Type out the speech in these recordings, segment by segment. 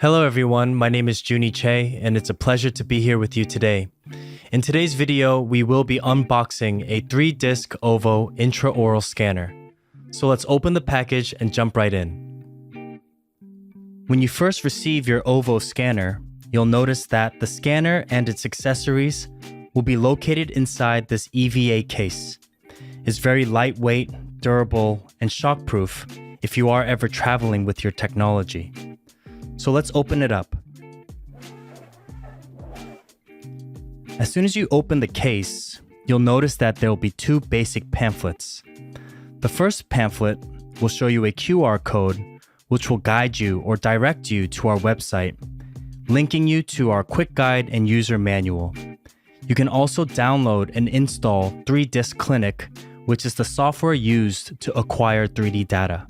Hello everyone, my name is Junie Che and it's a pleasure to be here with you today. In today's video, we will be unboxing a 3-disc OVO intraoral scanner. So let's open the package and jump right in. When you first receive your OVO scanner, you'll notice that the scanner and its accessories will be located inside this EVA case. It's very lightweight, durable, and shockproof if you are ever traveling with your technology. So let's open it up. As soon as you open the case, you'll notice that there will be 2 basic pamphlets. The first pamphlet will show you a QR code which will guide you or direct you to our website, linking you to our quick guide and user manual. You can also download and install 3Disc Clinic, which is the software used to acquire 3D data.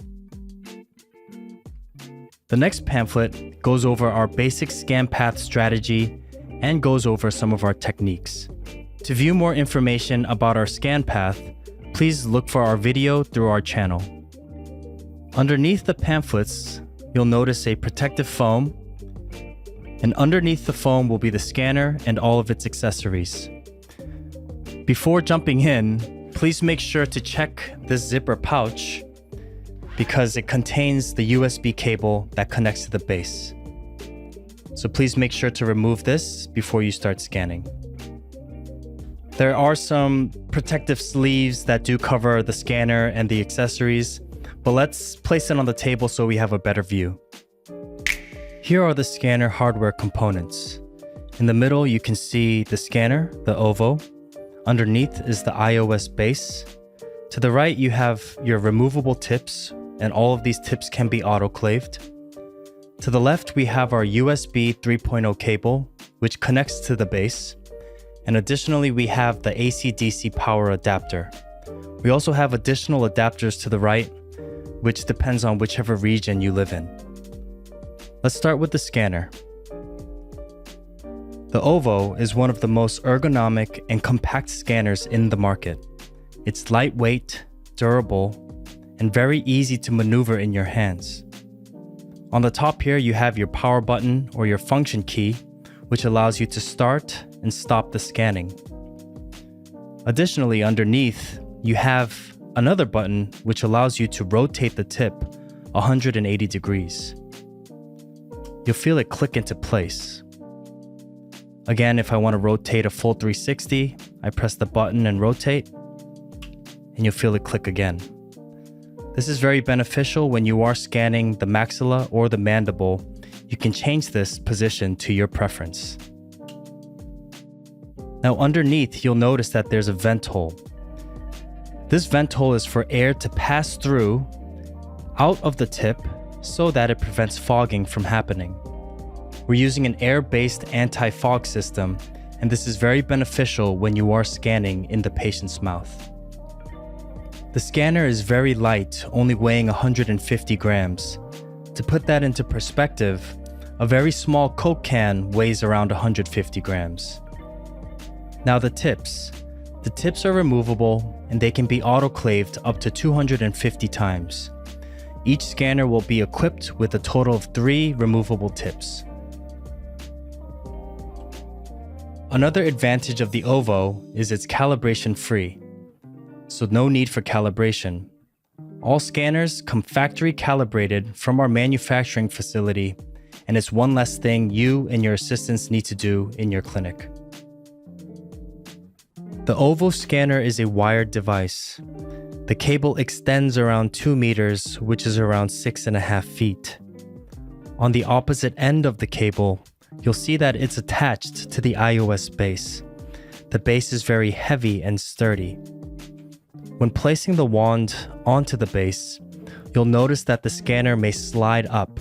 The next pamphlet goes over our basic scan path strategy and goes over some of our techniques. To view more information about our scan path, please look for our video through our channel. Underneath the pamphlets, you'll notice a protective foam, and underneath the foam will be the scanner and all of its accessories. Before jumping in, please make sure to check this zipper pouch because it contains the USB cable that connects to the base. So please make sure to remove this before you start scanning. There are some protective sleeves that do cover the scanner and the accessories, but let's place it on the table so we have a better view. Here are the scanner hardware components. In the middle, you can see the scanner, the OVO. Underneath is the iOS base. To the right, you have your removable tips, and all of these tips can be autoclaved. To the left, we have our USB 3.0 cable, which connects to the base. And additionally, we have the AC/DC power adapter. We also have additional adapters to the right, which depends on whichever region you live in. Let's start with the scanner. The OVO is one of the most ergonomic and compact scanners in the market. It's lightweight, durable, and very easy to maneuver in your hands. On the top here, you have your power button or your function key, which allows you to start and stop the scanning. Additionally, underneath, you have another button which allows you to rotate the tip 180 degrees. You'll feel it click into place. Again, if I want to rotate a full 360, I press the button and rotate, and you'll feel it click again. This is very beneficial when you are scanning the maxilla or the mandible. You can change this position to your preference. Now underneath, you'll notice that there's a vent hole. This vent hole is for air to pass through out of the tip so that it prevents fogging from happening. We're using an air-based anti-fog system, and this is very beneficial when you are scanning in the patient's mouth. The scanner is very light, only weighing 150 grams. To put that into perspective, a very small Coke can weighs around 150 grams. Now the tips. The tips are removable and they can be autoclaved up to 250 times. Each scanner will be equipped with a total of 3 removable tips. Another advantage of the OVO is it's calibration free, so no need for calibration. All scanners come factory calibrated from our manufacturing facility, and it's one less thing you and your assistants need to do in your clinic. The OVO scanner is a wired device. The cable extends around 2 meters, which is around 6.5 feet. On the opposite end of the cable, you'll see that it's attached to the iOS base. The base is very heavy and sturdy. When placing the wand onto the base, you'll notice that the scanner may slide up.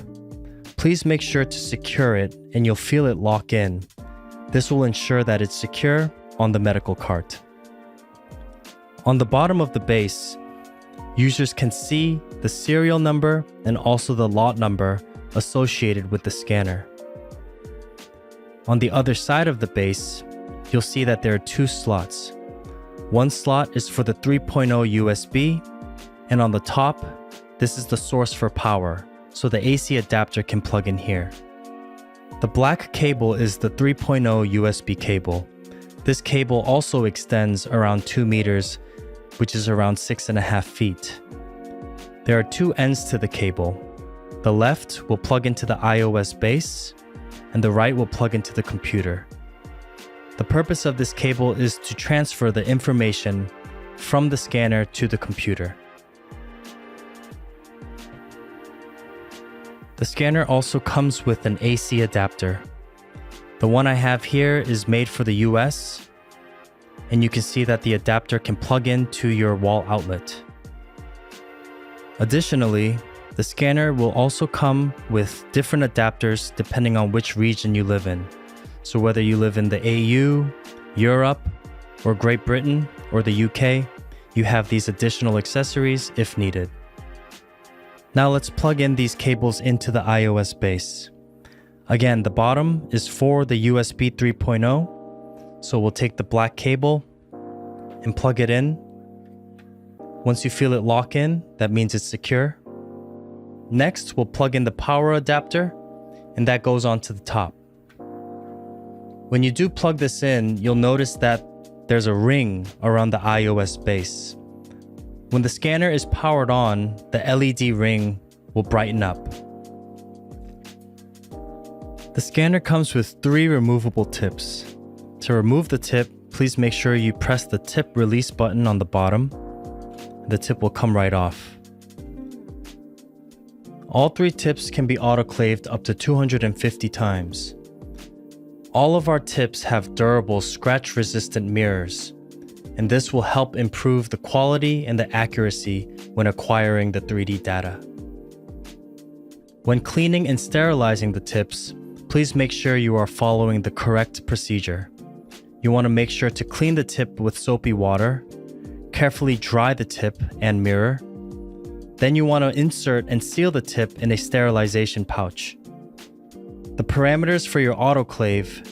Please make sure to secure it and you'll feel it lock in. This will ensure that it's secure on the medical cart. On the bottom of the base, users can see the serial number and also the lot number associated with the scanner. On the other side of the base, you'll see that there are 2 slots. One slot is for the 3.0 USB, and on the top, this is the source for power, so the AC adapter can plug in here. The black cable is the 3.0 USB cable. This cable also extends around 2 meters, which is around 6.5 feet. There are two ends to the cable. The left will plug into the iOS base, and the right will plug into the computer. The purpose of this cable is to transfer the information from the scanner to the computer. The scanner also comes with an AC adapter. The one I have here is made for the US, and you can see that the adapter can plug into your wall outlet. Additionally, the scanner will also come with different adapters depending on which region you live in. So whether you live in the AU, Europe, or Great Britain, or the UK, you have these additional accessories if needed. Now let's plug in these cables into the iOS base. Again, the bottom is for the USB 3.0, so we'll take the black cable and plug it in. Once you feel it lock in, that means it's secure. Next, we'll plug in the power adapter, and that goes onto the top. When you do plug this in, you'll notice that there's a ring around the iOS base. When the scanner is powered on, the LED ring will brighten up. The scanner comes with 3 removable tips. To remove the tip, please make sure you press the tip release button on the bottom. The tip will come right off. All 3 tips can be autoclaved up to 250 times. All of our tips have durable scratch-resistant mirrors, and this will help improve the quality and the accuracy when acquiring the 3D data. When cleaning and sterilizing the tips, please make sure you are following the correct procedure. You want to make sure to clean the tip with soapy water, carefully dry the tip and mirror. Then you want to insert and seal the tip in a sterilization pouch. The parameters for your autoclave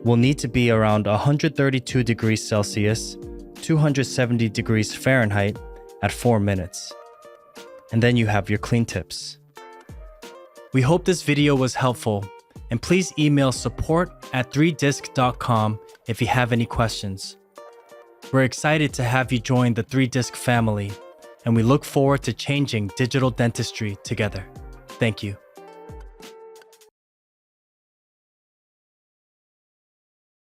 will need to be around 132 degrees Celsius, 270 degrees Fahrenheit at 4 minutes. And then you have your clean tips. We hope this video was helpful, and please email support@3disc.com if you have any questions. We're excited to have you join the 3Disc family, and we look forward to changing digital dentistry together. Thank you.